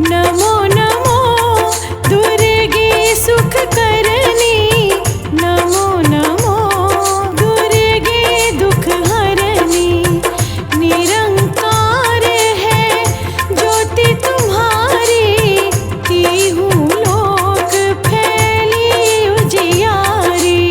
नमो नमो दुर्गे सुख करनी, नमो नमो दुर्गे दुख हरनी। निरंकार है ज्योति तुम्हारी, तीहू लोक फैली उजियारी।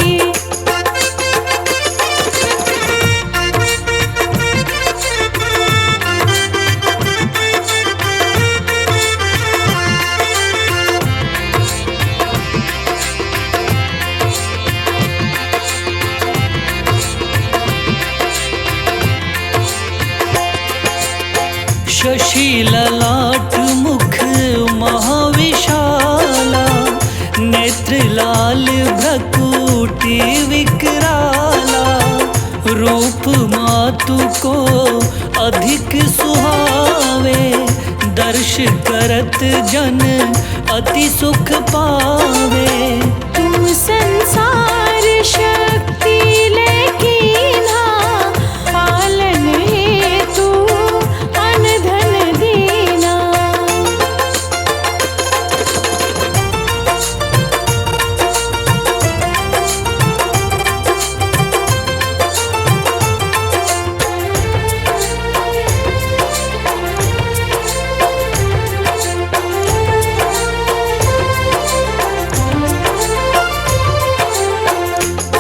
शशि ललाट मुख महाविशाला, नेत्र लाल भ्रकुटी विकराला। रूप मातु को अधिक सुहावे, दर्श करत जन अति सुख पावे। तुम संसार शक्ति लेकीन्हा, पालन हेतु अन धन दीना।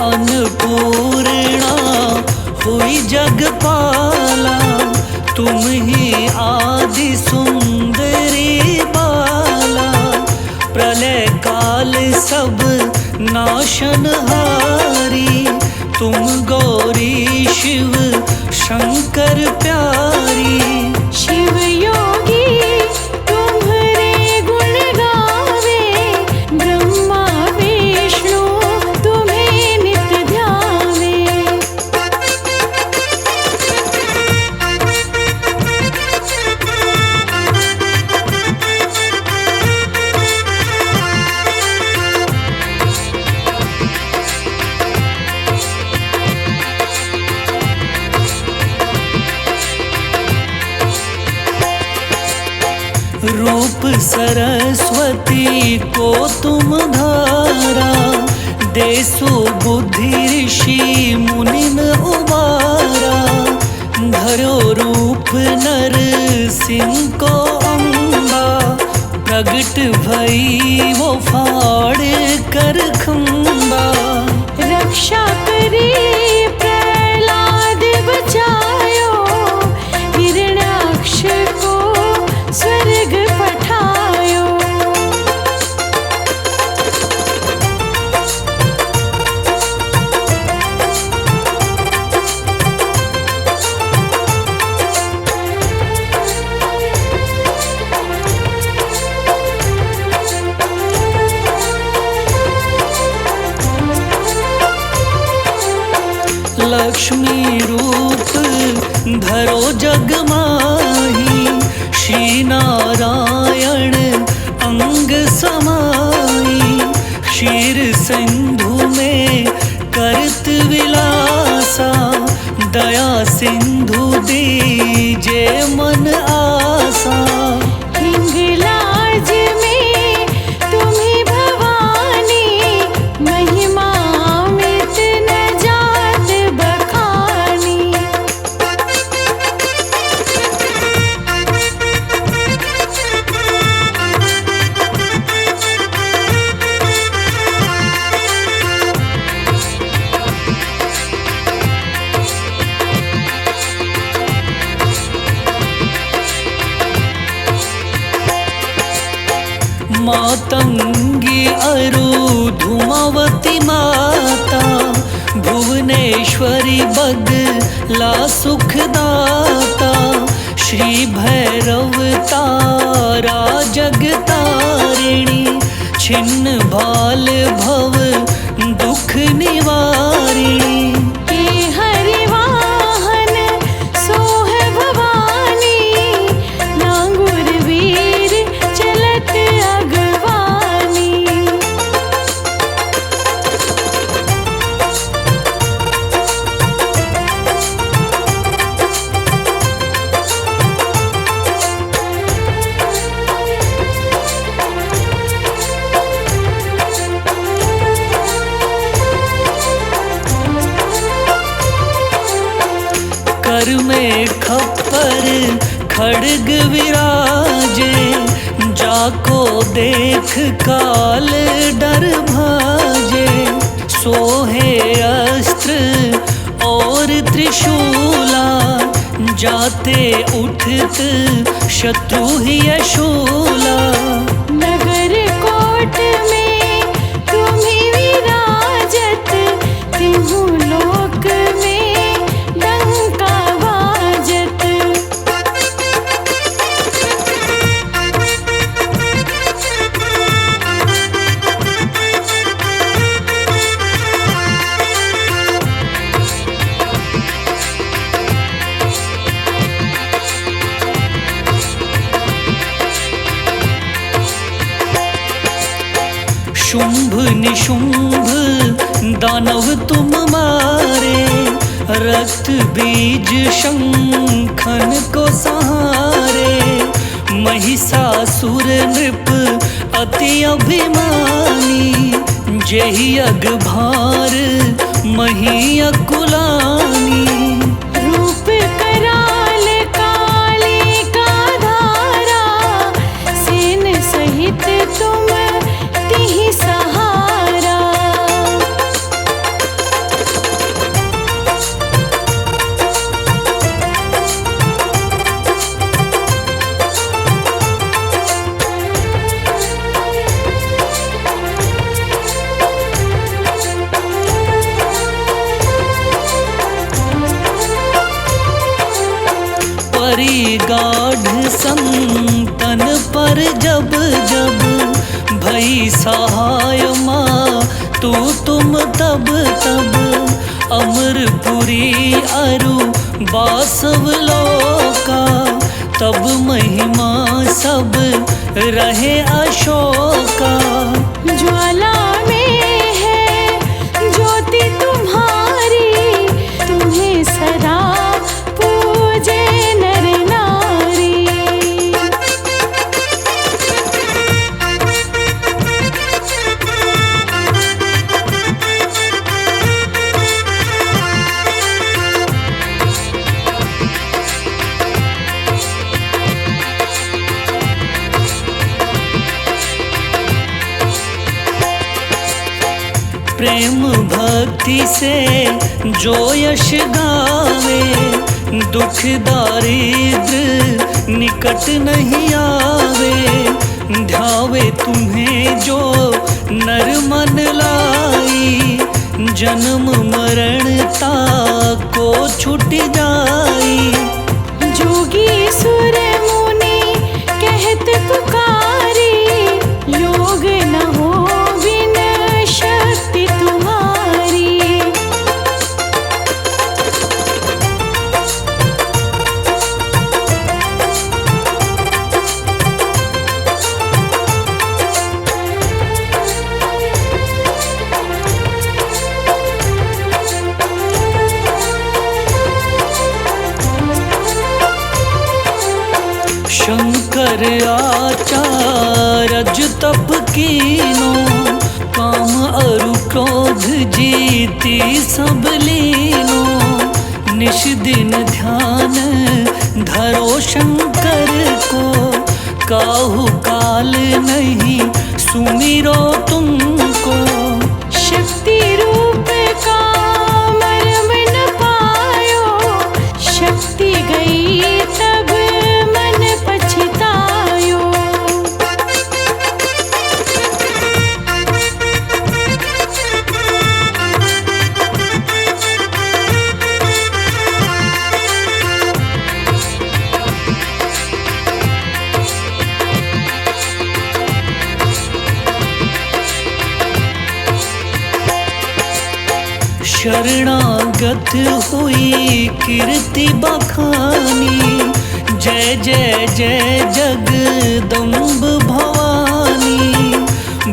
अन्नपूर्णा हुई जगपाला, तुम ही आदि सुंदरी बाला। प्रलय काल सब नाशनहारी, तुम गौरी शिव शंकर प्यारी। शिव योगी तुम्हारे गुण गावे, ब्रह्मा विष्णु तुम्हें नित ध्यावे। रूप सरस्वती को तुम धारा, देसो बुद्धि ऋषि मुनिन उबारा। धरो रूप नर सिंह को अम्बा, प्रगट भई वो फाड़ कर खंबा। रक्षा करी प्रहलाद बचायो, हिरण्याक्ष को स्वर्ग पठायो। लक्ष्मी रूप धरो जग माही, श्री नारायण अंग समाई। क्षीर सिंधु में करत विलासा, दया सिंधु दीजे मन आसा। हिंगलाज में तुम्ही भवानी, महिमा अमित न जात बखानी। मातंगी अरु धूमावती माता, भुवनेश्वरी बगला सुखदाता। श्री भैरव तारा जगतारिणी, छिन्न भाल भव दुख निवारिणी। के हरिवाहन सोह भवानी, नांगुर वीर चलत अगवानी। सर में खप्पर खड्ग विराजे, जाको देख काल डर भाजे। सोहे अस्त्र और त्रिशूला, जाते उठत शत्रु ही शूला। नगर कोट में तुम्ही विराजत, तिहु लोक में डंका बाजत। शुंभ निशुंभ दानव तुम मारे, रक्त बीज शंखन को सहारे। महिषासुर नृप अति अभिमानी, जेहि अग भार मही अकुलानी। रूप कराल काली का धारा, सेन सहित तुम तिहि सहारा। परिगाढ़ संतन पर जब जब, भई सहाय माँ तू तुम तब तब। अमरपुरी अरु बासव लोका, तब महिमा सब रहे अशोका। ज्वाला में है ज्योति तुम्हारी, तुम्हें सदा पूजे नर नारी। प्रेम भक्ति से जो यश गावे, दुख दारिद्र निकट नहीं आवे। ध्यावे तुम्हें जो नर मन लाई, जन्म मरणता को छूट जाई। जोगी सुर मुनि कहत पुकारी, योग न हो बिन शक्ति तुम्हारी। शंकर आचार्य तप कीनो, काम अरु क्रोध जीती सब लीनो। निश दिन ध्यान धरो शंकर को, काहू काल नहीं सुमिरो तुमको। शक्ति रूप का मर्म न पायो, शक्ति गई तब मन पछतायो। शरणागत हुई कीर्ति बखानी, जय जय जय जगदम्ब भवानी।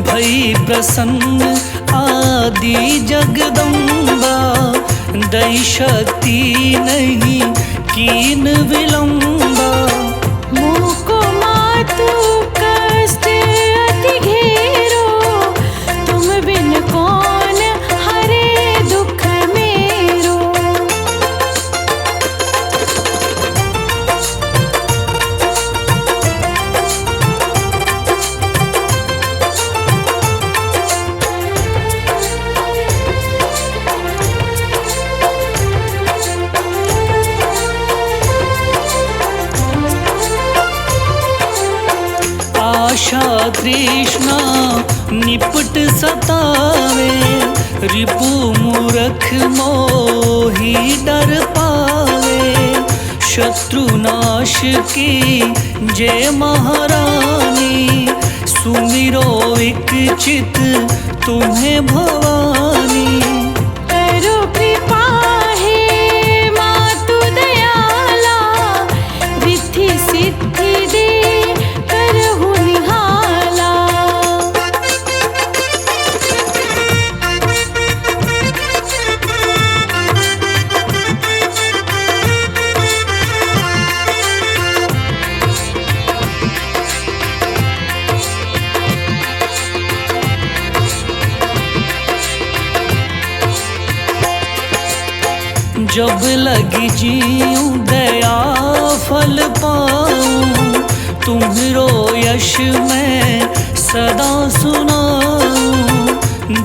भई प्रसन्न आदि जगदम्बा, दई शक्ति नहीं कीन विलंबा। मुँह को मातु कष्ट अति घेरो, तुम बिन कौन हरे दुख मेरो। आशा तृष्णा निपट सतावे, रिपु मूरख मोही डर पावे। शत्रुनाश की जय महारानी, सुमिरो एक चित तुम्हें भवानी। करो कृपा हे मातु दयाला, रिद्धि सिद्धि दे करहु निहाला। जब लगी जीऊं दया फल पाऊं, तुम्हरो यश मैं सदा सुनाऊं।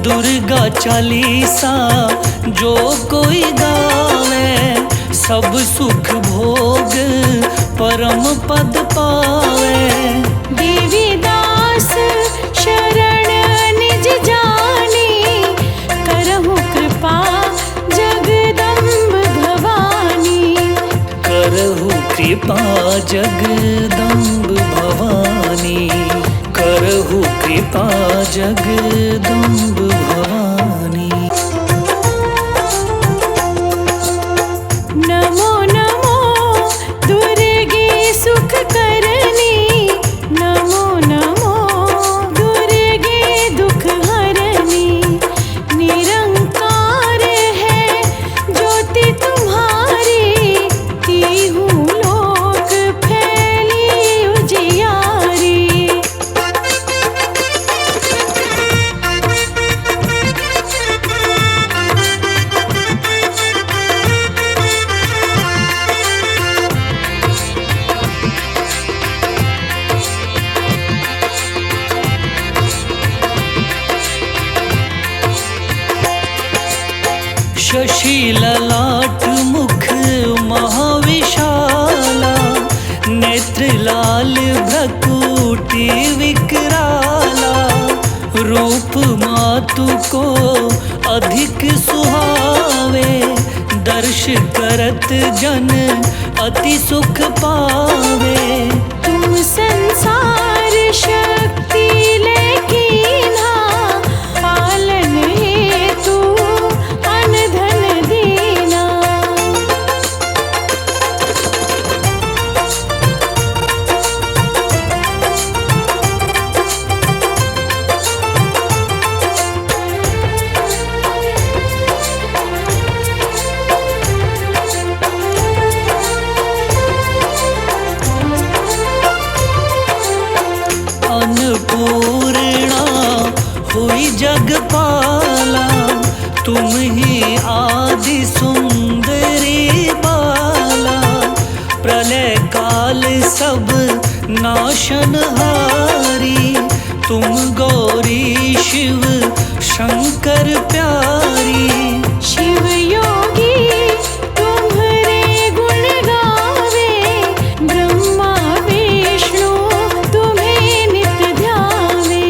दुर्गा चालीसा जो कोई गावे, सब सुख भोग परम पद पावे। देवी दास शरण निज जानी, करहु कृपा जगदम्ब भवानी। करहु कृपा जगदम्ब भवानी, करहु कृपा जगदम्ब भवानी। नमो नमो दुर्गे सुख करनी, नमो नमो दुर्गे दुख हरनी। निरंकार है ज्योति तुम्हारी, तीहू लोक फैली उजियारी। शशि ललाट मुख महाविशाला, नेत्र लाल भ्रकुटी विकराला। रूप मातु को अधिक सुहावे, दर्श करत जन अति सुख पावे। तुम संसार शक्ति लेकीन्हा, पालन हेतु अन धन दीना। अन्नपूर्णा हुई जगपाला, तुम ही आदि सुंदरी बाला। प्रलय काल सब नाशनहारी, तुम गौरी शिव शंकर प्यारी। शिव योगी तुम्हारे गुण गावे, ब्रह्मा विष्णु तुम्हें नित ध्यावे।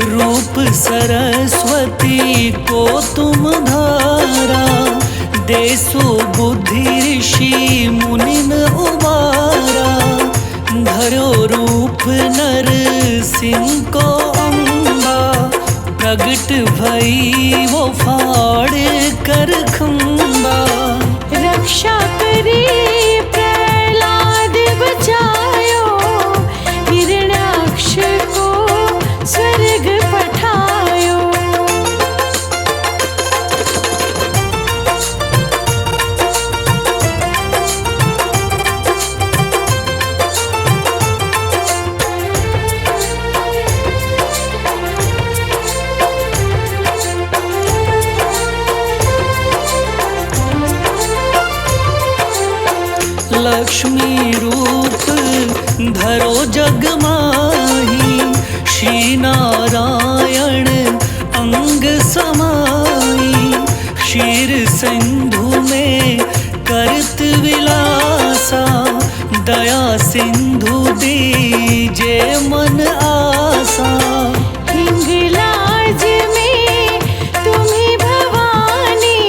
रूप सरस्वती को तुम धारा, देसो बुद्धि ऋषि मुनिन उबारा। धरो रूप नर सिंह को अम्बा, प्रगट भई वो फाड़ कर खंबा। रक्षा करी प्रहलाद बचायो, हिरण्याक्ष को स्वर्ग पठायो। लक्ष्मी रूप धरो जग माही, श्री नारायण अंग समाई। क्षीर सिंधु में करत विलासा, दया सिंधु दीजे मन आसा। हिंगलाज में तुम्ही भवानी,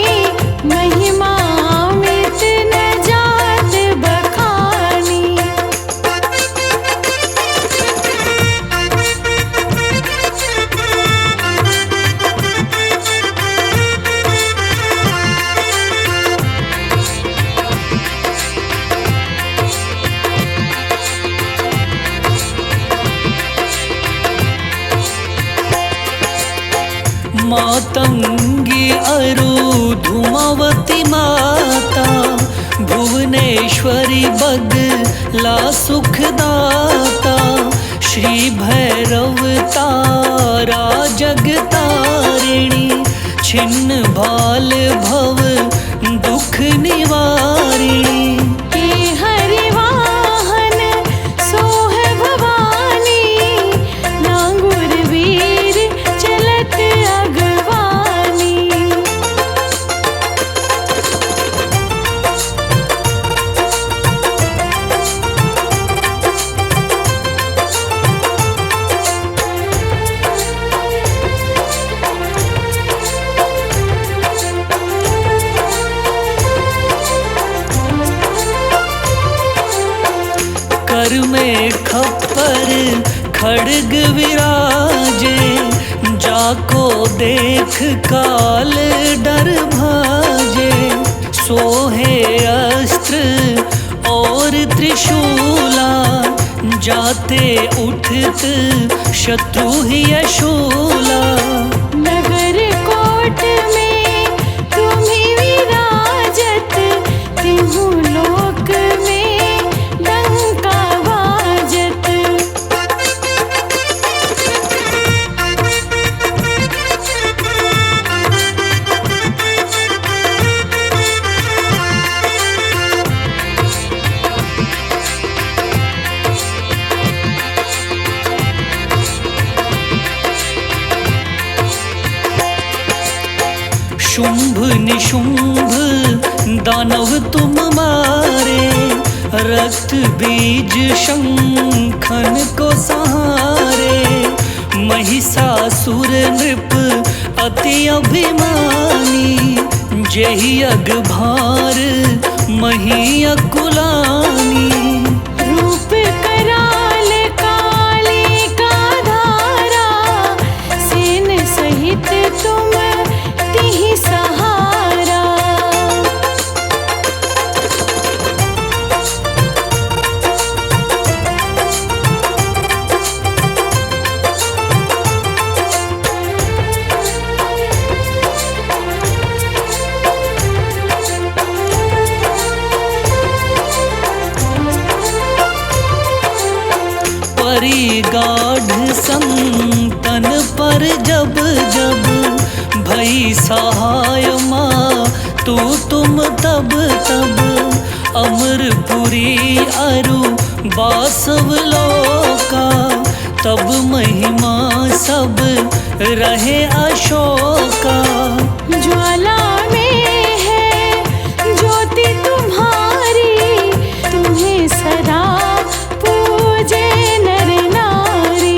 महिमा अमित न जात बखानी। मातंगी अरु धूमावती माता, भुवनेश्वरी बगला सुखदाता। श्री भैरव तारा जगतारिणी, छिन्न भाल भव दुख निवारिणी। हे हरिवाहन सोह भवानी, नांगुर वीर चलत अगवानी। कर में खप्पर खड़ग विराजे, जाको देख काल डर भाजे। सोहे अस्त्र और त्रिशूला, जाते उठत शत्रु ही यशूला। नगर कोट में तुम्ही विराजत, तिहु लोक में डंका बाजत। शुंभ निशुंभ दानव तुम मारे, रक्त बीज शंखन को सहारे। महिषासुर नृप अति अभिमानी, जेहि अग भार मही अकुलानी। रूप कराल काली का धारा, सेन सहित तुम तिहि सहारा। परी गाढ़ संतन पर जब जब, भई सहाय माँ तू तुम तब तब। अमरपुरी अरु बासव लोका, तब महिमा सब रहे अशोका। ज्वाला में है ज्योति तुम्हारी, तुम्हें सदा पूजे नर नारी।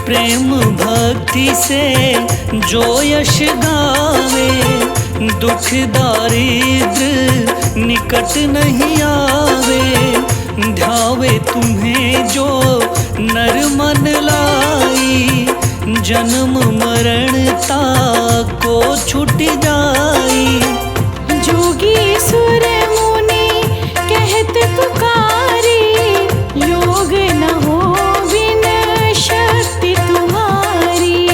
प्रेम भक्ति से जो यश गावे, दुख दारिद्र निकट नहीं आवे। ध्यावे तुम्हें जो नर मन लाई, जन्म मरणता को छूट जाई। जोगी सुर मुनि कहत पुकारी, योग न हो बिन शक्ति तुम्हारी।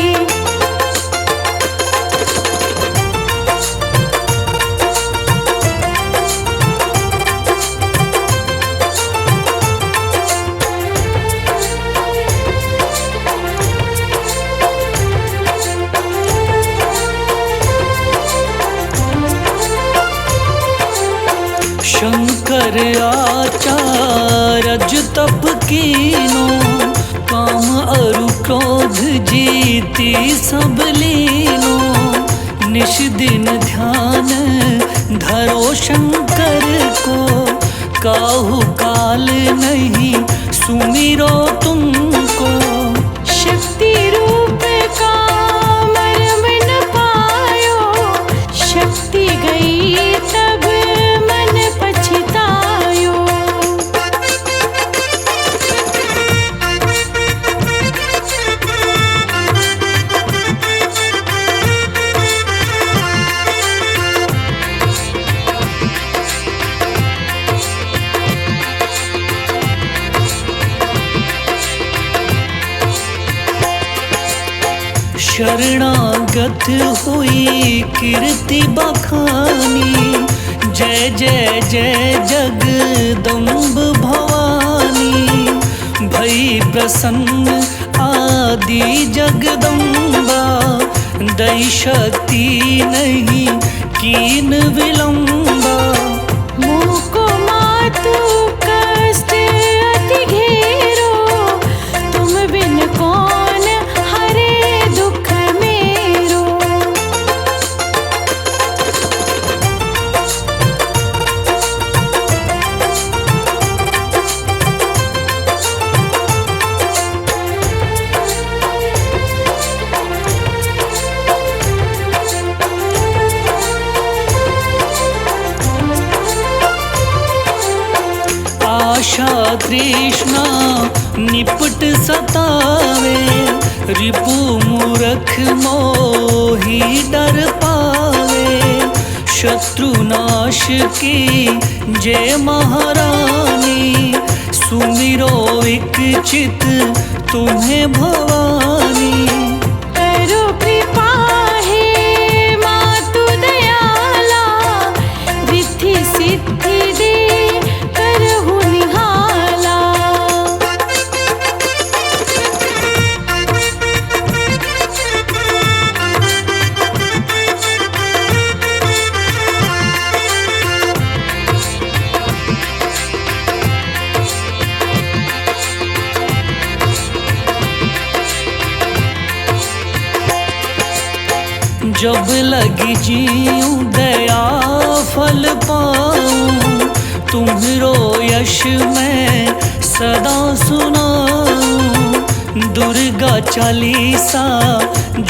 तप कीनो, काम अरु क्रोध जीती सब लीनो। निश दिन ध्यान धरो शंकर को, काहू काल नहीं सुमिरो तुमको। शक्ति रूप का मर्म न पायो, शक्ति गई तब मन पछतायो। शरणागत हुई कीर्ति बखानी, जय जय जय जगदम्ब भवानी। भई प्रसन्न आदि जगदम्बा, दई शक्ति नहीं कीन विलंबा। मुँह को मातु कष्ट अति घेरो, तुम बिन कौन हरे दुख मेरो। आशा तृष्णा निपट सतावे, रिपु मूरख मोही डर पावे। शत्रु नाश की जय महारानी, सुमिरो एक चित तुम्हें भवानी। करो कृपा हे मातु दयाला, रिद्धि सिद्धि दे करहु निहाला। जब लगी जीऊं दया फल पाऊं, तुम्हरो यश मैं सदा सुनाऊं। दुर्गा चालीसा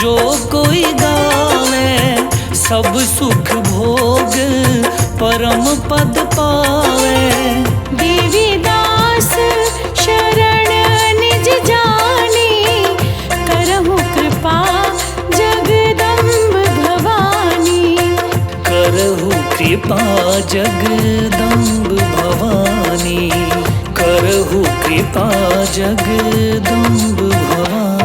जो कोई गावे, सब सुख भोग परम पद पावे। देवी दास शरण निज जानी, करहु कृपा जगदम्ब भवानी। करहु कृपा जगदम्ब भवानी, करहु कृपा जगदम्ब भवानी।